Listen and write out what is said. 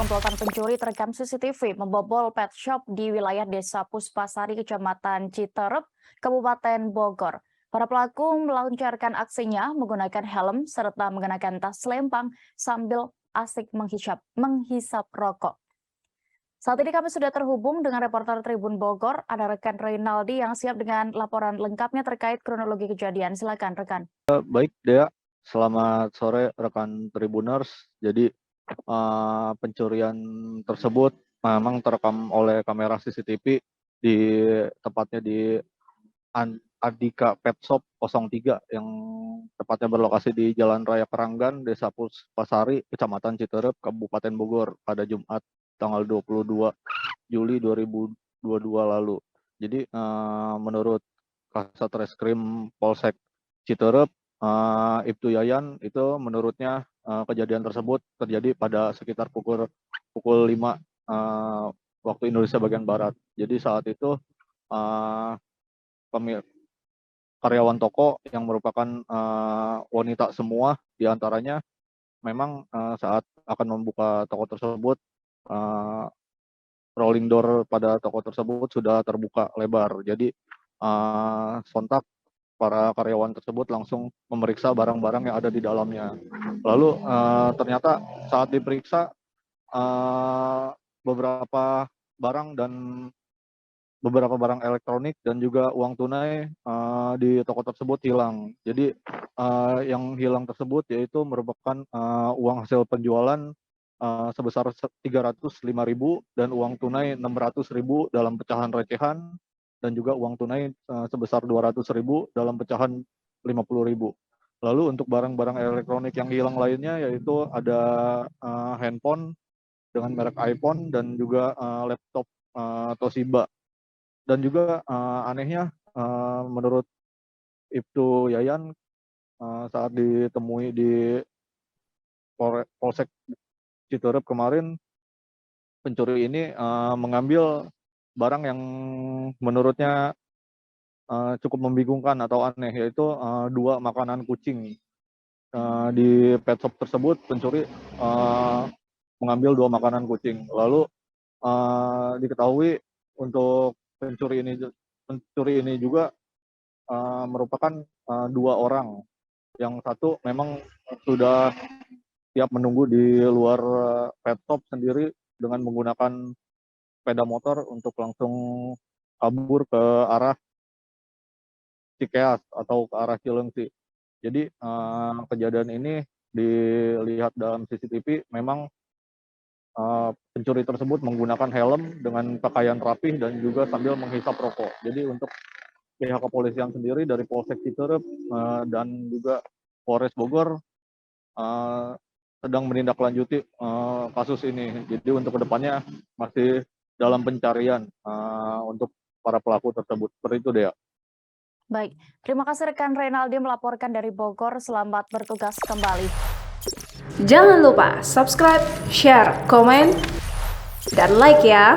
komplotan pencuri terekam CCTV membobol pet shop di wilayah Desa Puspasari, Kecamatan Citerep, Kabupaten Bogor. Para pelaku melancarkan aksinya menggunakan helm serta mengenakan tas selempang sambil asik menghisap rokok. Saat ini kami sudah terhubung dengan reporter Tribun Bogor, ada rekan Reynaldi yang siap dengan laporan lengkapnya terkait kronologi kejadian. Silakan rekan. Baik Dea, selamat sore rekan Tribuners. Jadi pencurian tersebut memang terekam oleh kamera CCTV tepatnya di Andika Pet Shop 03 yang tepatnya berlokasi di Jalan Raya Keranggan, Desa Puspasari, Kecamatan Citerep, Kabupaten Bogor pada Jumat tanggal 22 Juli 2022 lalu. Jadi menurut Kasat Reskrim Polsek Citerep, Ibtu Yayan, itu menurutnya kejadian tersebut terjadi pada sekitar pukul 5 waktu Indonesia bagian Barat. Jadi saat itu karyawan toko yang merupakan wanita semua diantaranya memang saat akan membuka toko tersebut, rolling door pada toko tersebut sudah terbuka lebar. Jadi sontak para karyawan tersebut langsung memeriksa barang-barang yang ada di dalamnya. Lalu ternyata saat diperiksa beberapa barang elektronik dan juga uang tunai di toko tersebut hilang. Jadi yang hilang tersebut yaitu merupakan uang hasil penjualan sebesar 305.000 dan uang tunai 600.000 dalam pecahan recehan, dan juga uang tunai sebesar 200.000 dalam pecahan 50.000. Lalu untuk barang-barang elektronik yang hilang lainnya yaitu ada handphone dengan merek iPhone dan juga laptop Toshiba. Dan juga anehnya menurut Ibtu Yayan saat ditemui di Polsek Citerep kemarin, pencuri ini mengambil barang yang menurutnya cukup membingungkan atau aneh, yaitu 2 makanan kucing. Di pet shop tersebut pencuri mengambil 2 makanan kucing. Lalu diketahui untuk pencuri ini juga merupakan 2 orang. Yang satu memang sudah siap menunggu di luar pet shop sendiri dengan menggunakan sepeda motor untuk langsung kabur ke arah Cikeas atau ke arah Cilengsi. Jadi kejadian ini dilihat dalam CCTV memang pencuri tersebut menggunakan helm dengan pakaian rapih dan juga sambil menghisap rokok. Jadi untuk pihak kepolisian sendiri dari Polsek Citerep dan juga Polres Bogor sedang menindaklanjuti kasus ini. Jadi untuk kedepannya masih dalam pencarian untuk para pelaku tersebut. Seperti itu, Dea. Baik, terima kasih rekan Reynaldi melaporkan dari Bogor. Selamat bertugas kembali. Jangan lupa subscribe, share, komen, dan like ya.